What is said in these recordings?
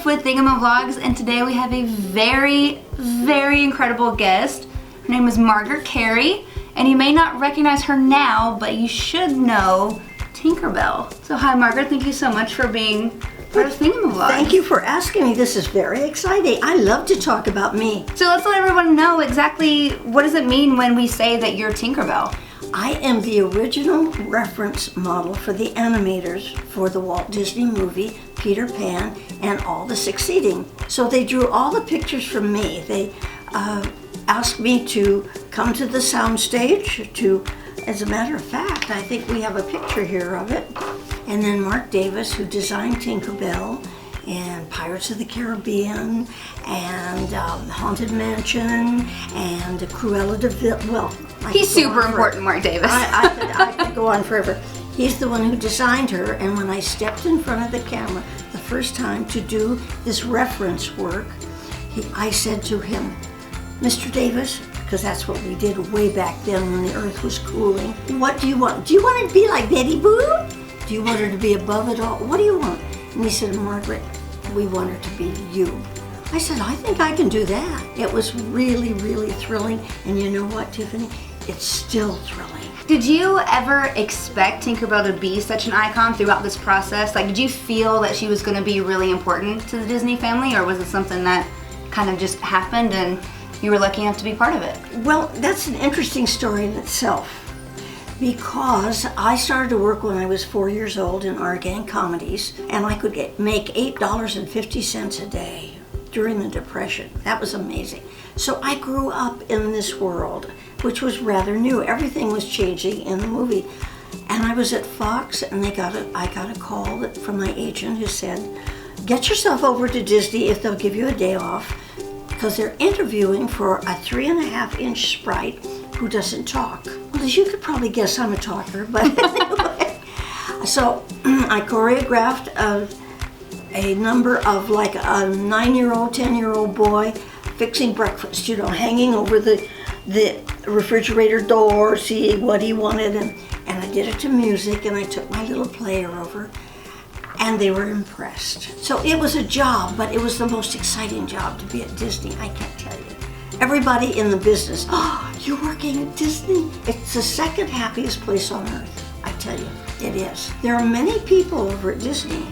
Tiff with Thingamavlogs, and today we have a very, very incredible guest. Her name is Margaret Kerry, and you may not recognize her now, but you should know Tinkerbell. So hi Margaret, thank you so much for being part of Thingamavlogs. Thank you for asking me. This is very exciting. I love to talk about me. So let's let everyone know exactly what does it mean when we say that you're Tinkerbell? I am the original reference model for the animators for the Walt Disney movie, Peter Pan, and all the succeeding. So they drew all the pictures from me. They asked me to come to the soundstage to, as a matter of fact, I think we have a picture here of it. And then Mark Davis, who designed Tinkerbell and Pirates of the Caribbean and Haunted Mansion and Cruella de Vil. Well, he's super important, Mark Davis. I could go on forever. He's the one who designed her, and when I stepped in front of the camera the first time to do this reference work, I said to him, Mr. Davis, because that's what we did way back then when the earth was cooling, what do you want? Do you want to be like Betty Boop? Do you want her to be above it all? What do you want? And he said, Margaret, we want her to be you. I said, I think I can do that. It was really, really thrilling. And you know what, Tiffany? It's still thrilling. Did you ever expect Tinkerbell to be such an icon throughout this process? Like, did you feel that she was going to be really important to the Disney family, or was it something that kind of just happened and you were lucky enough to be part of it? Well, that's an interesting story in itself, because I started to work when I was 4 years old in our gang comedies, and I could make $8.50 a day during the Depression. That was amazing. So I grew up in this world, which was rather new. Everything was changing in the movie. And I was at Fox, and I got a call from my agent who said, get yourself over to Disney if they'll give you a day off, because they're interviewing for a 3.5-inch sprite who doesn't talk. Well, as you could probably guess, I'm a talker, but anyway. So I choreographed a number of like a 9-year-old, 10-year-old boy fixing breakfast, hanging over the refrigerator door, seeing what he wanted, and I did it to music, and I took my little player over, and they were impressed. So it was a job, but it was the most exciting job to be at Disney, I can't tell you. Everybody in the business, oh, you're working at Disney? It's the second happiest place on earth, I tell you, it is. There are many people over at Disney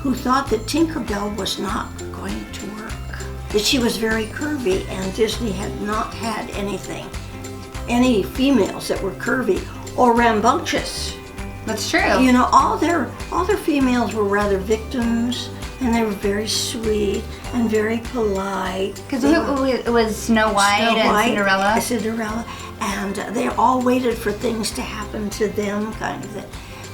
who thought that Tinkerbell was not going to work, that she was very curvy, and Disney had not had any females that were curvy or rambunctious. That's true. All their females were rather victims, and they were very sweet and very polite. Because it was Snow White and Cinderella, and they all waited for things to happen to them, kind of thing.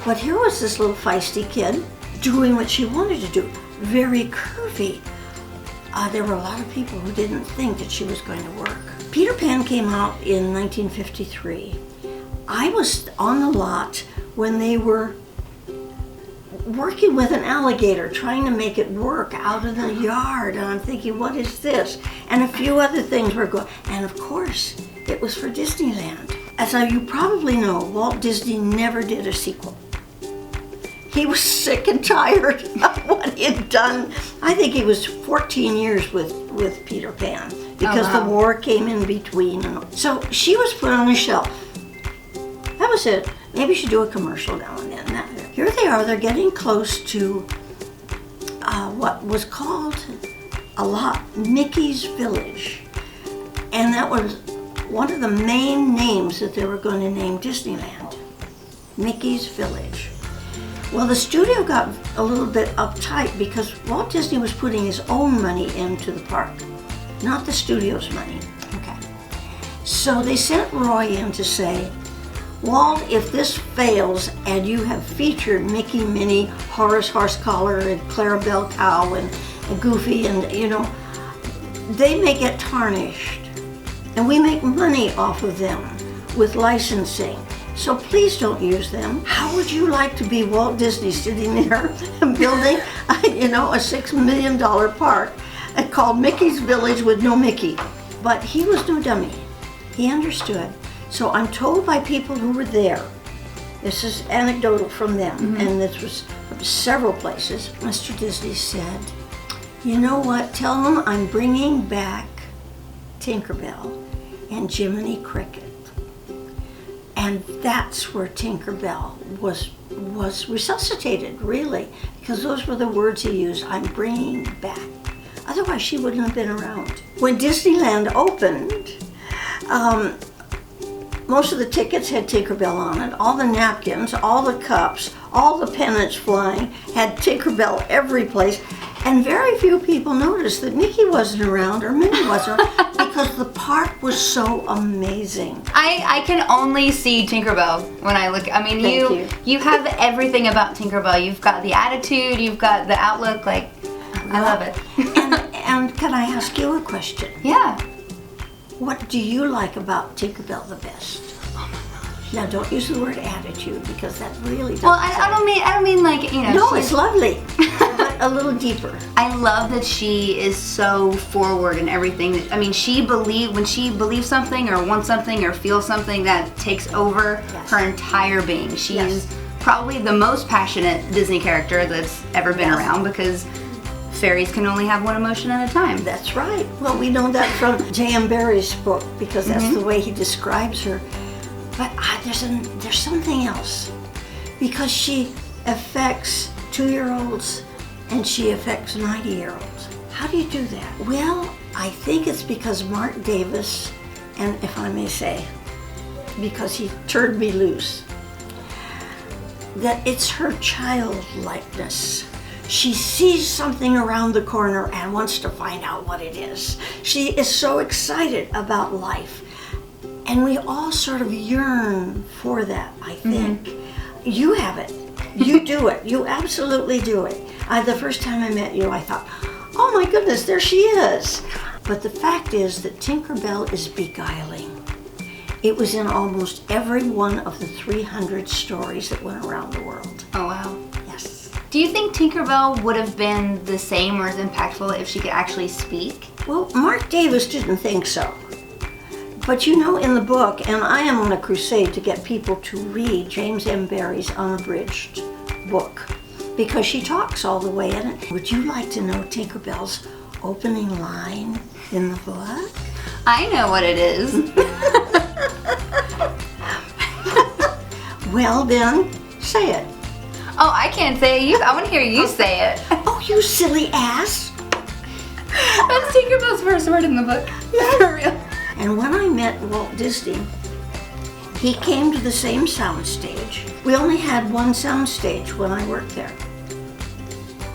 But here was this little feisty kid doing what she wanted to do, very curvy. There were a lot of people who didn't think that she was going to work. Peter Pan came out in 1953. I was on the lot when they were working with an alligator, trying to make it work out of the yard, and I'm thinking, what is this? And a few other things were going, and of course, it was for Disneyland. As you probably know, Walt Disney never did a sequel. He was sick and tired of what he had done. I think he was 14 years with Peter Pan, because the war came in between. So she was put on a shelf. That was it. Maybe she should do a commercial now and then. Here they are, they're getting close to what was called a lot Mickey's Village. And that was one of the main names that they were going to name Disneyland, Mickey's Village. Well, the studio got a little bit uptight because Walt Disney was putting his own money into the park, not the studio's money. Okay. So they sent Roy in to say, Walt, if this fails and you have featured Mickey, Minnie, Horace Horsecollar, and Clarabelle Cow, and Goofy, and they may get tarnished. And we make money off of them with licensing. So please don't use them. How would you like to be Walt Disney sitting there and building, a $6 million park called Mickey's Village with no Mickey? But he was no dummy. He understood. So I'm told by people who were there, this is anecdotal from them, and this was from several places, Mr. Disney said, You know what? Tell them I'm bringing back Tinkerbell and Jiminy Cricket. And that's where Tinkerbell was resuscitated, really, because those were the words he used. I'm bringing back. Otherwise, she wouldn't have been around. When Disneyland opened, most of the tickets had Tinkerbell on it. All the napkins, all the cups, all the pennants flying had Tinkerbell every place. And very few people noticed that Mickey wasn't around or Minnie wasn't around because the park was so amazing. I can only see Tinkerbell when I look. I mean, you have everything about Tinkerbell. You've got the attitude, you've got the outlook. Like, I love it. and can I ask you a question? Yeah. What do you like about Tinkerbell the best? Now, don't use the word attitude because that really doesn't. Well, I don't mean like, you know. No, it's lovely, but a little deeper. I love that she is so forward in everything. I mean, when she believes something or wants something or feels something, that takes over her entire being. She's probably the most passionate Disney character that's ever been around, because fairies can only have one emotion at a time. That's right. Well, we know that from J.M. Barrie's book because that's the way he describes her. But there's something else, because she affects 2-year-olds and she affects 90-year-olds. How do you do that? Well, I think it's because Mark Davis, and if I may say, because he turned me loose, that it's her childlikeness. She sees something around the corner and wants to find out what it is. She is so excited about life. And we all sort of yearn for that, I think. You have it. You do it. You absolutely do it. The first time I met you, I thought, oh my goodness, there she is. But the fact is that Tinkerbell is beguiling. It was in almost every one of the 300 stories that went around the world. Oh, wow. Yes. Do you think Tinkerbell would have been the same or as impactful if she could actually speak? Well, Mark Davis didn't think so. But you know, in the book, and I am on a crusade to get people to read James M. Barrie's unabridged book, because she talks all the way in it. Would you like to know Tinkerbell's opening line in the book? I know what it is. Well then, say it. Oh, I can't say it. I want to hear you say it. Oh, you silly ass. That's Tinkerbell's first word in the book. For real. And when I met Walt Disney, he came to the same soundstage. We only had one soundstage when I worked there.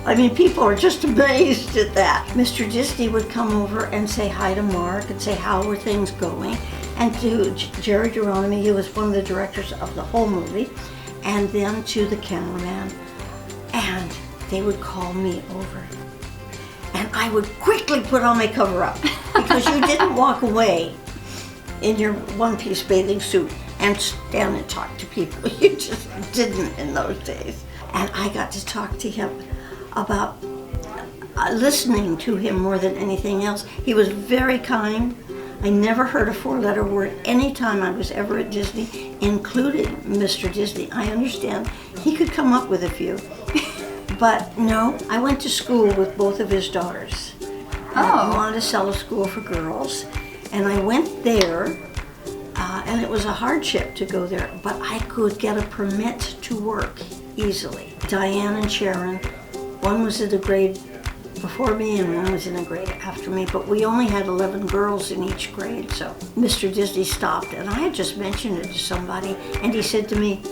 I mean, people are just amazed at that. Mr. Disney would come over and say hi to Mark and say, how were things going? And to Jerry Geronimi, he was one of the directors of the whole movie, and then to the cameraman. And they would call me over. And I would quickly put on my cover-up, because you didn't walk away in your one-piece bathing suit and stand and talk to people. You just didn't in those days. And I got to talk to him about listening to him more than anything else. He was very kind. I never heard a 4-letter word any time I was ever at Disney, including Mr. Disney. I understand he could come up with a few. But no, I went to school with both of his daughters. Oh. Monticello School for Girls. And I went there, and it was a hardship to go there, but I could get a permit to work easily. Diane and Sharon, one was in a grade before me and one was in a grade after me, but we only had 11 girls in each grade, so Mr. Disney stopped, and I had just mentioned it to somebody, and he said to me,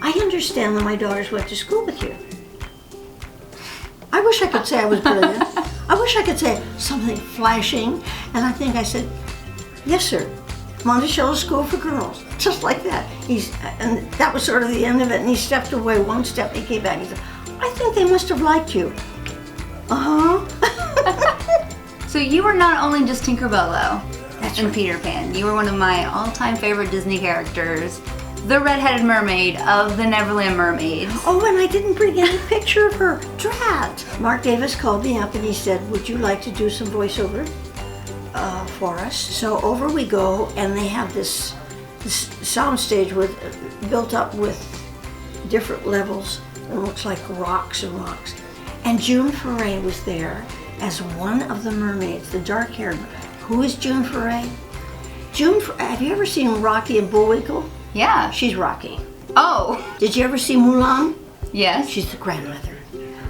I understand that my daughters went to school with you. I wish I could say I was brilliant. I wish I could say something flashing. And I think I said, yes, sir. Monticello School for Girls. Just like that. And that was sort of the end of it. And he stepped away one step. He came back and he said, I think they must have liked you. Uh-huh. So you were not only just Tinkerbell, though, That's in right. Peter Pan. You were one of my all-time favorite Disney characters. The red-headed mermaid of the Neverland Mermaids. Oh, and I didn't bring any picture of her. Drat! Mark Davis called me up and he said, would you like to do some voiceover for us? So over we go, and they have this soundstage built up with different levels. It looks like rocks and rocks. And June Foray was there as one of the mermaids, the dark-haired. Who is June Foray? Have you ever seen Rocky and Bullwinkle? Yeah. She's Rocky. Oh. Did you ever see Mulan? Yes. She's the grandmother.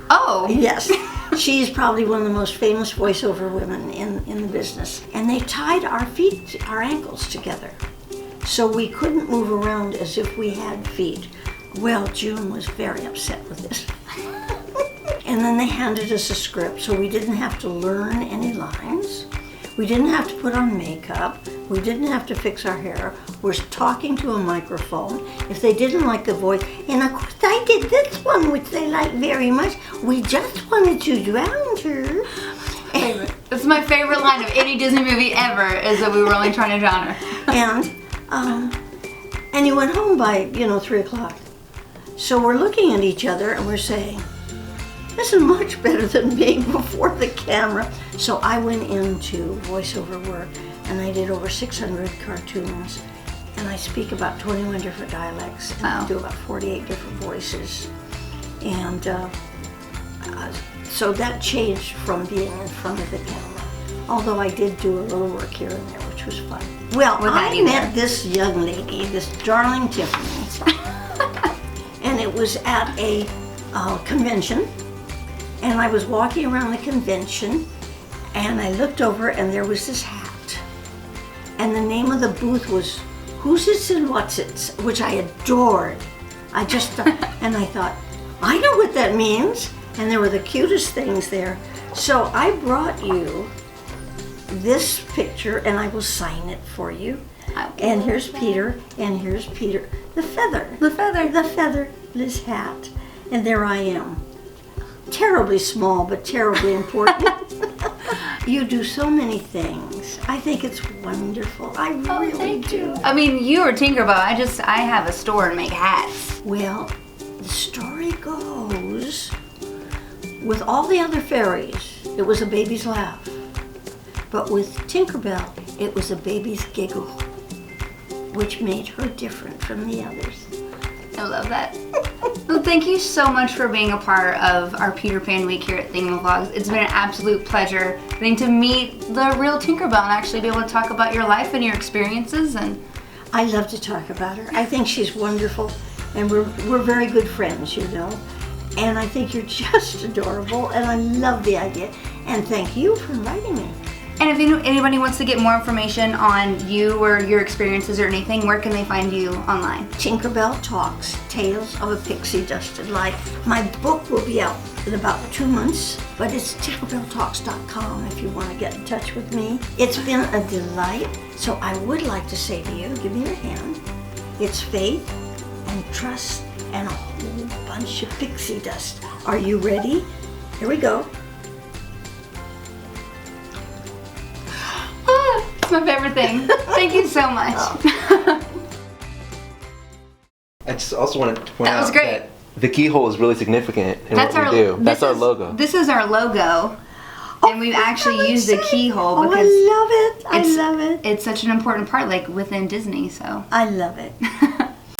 Oh. Yes. She's probably one of the most famous voiceover women in the business. And they tied our ankles together, so we couldn't move around as if we had feet. Well, June was very upset with this. And then they handed us a script, so we didn't have to learn any lines. We didn't have to put on makeup. We didn't have to fix our hair. We're talking to a microphone. If they didn't like the voice, and of course I did this one, which they like very much. We just wanted to drown her. That's my favorite line of any Disney movie ever, is that we were only trying to drown her. And you went home by, 3 o'clock. So we're looking at each other and we're saying, this is much better than being before the camera. So I went into voiceover work and I did over 600 cartoons, and I speak about 21 different dialects, and I do about 48 different voices. And so that changed from being in front of the camera. Although I did do a little work here and there, which was fun. Well, I met this young lady, this darling Tiffany, and it was at a convention. And I was walking around the convention, and I looked over, and there was this hat. And the name of the booth was Whosits Whatsits, which I adored. I thought, I know what that means. And there were the cutest things there. So I brought you this picture, and I will sign it for you. And here's Peter, and here's Peter. The featherless hat. And there I am. Terribly small, but terribly important. You do so many things. I think it's wonderful. I really do. I mean, you are Tinkerbell. I have a store and make hats. Well, the story goes, with all the other fairies, it was a baby's laugh. But with Tinkerbell, it was a baby's giggle, which made her different from the others. I love that. Well, thank you so much for being a part of our Peter Pan week here at Thingamavlogs. It's been an absolute pleasure getting to meet the real Tinkerbell and actually be able to talk about your life and your experiences. And I love to talk about her. I think she's wonderful, and we're very good friends, And I think you're just adorable, and I love the idea. And thank you for inviting me. And if anybody wants to get more information on you or your experiences or anything, where can they find you online? Tinkerbell Talks, Tales of a Pixie Dusted Life. My book will be out in about 2 months, but it's tinkerbelltalks.com if you want to get in touch with me. It's been a delight, so I would like to say to you, give me your hand. It's faith and trust and a whole bunch of pixie dust. Are you ready? Here we go. It's my favorite thing. Thank you so much. I just also wanted to point That was out great. that the keyhole is really significant in what we do. That's our logo. This is our logo. And we've actually used the keyhole because I love it. I love it. It's such an important part, like within Disney, so. I love it.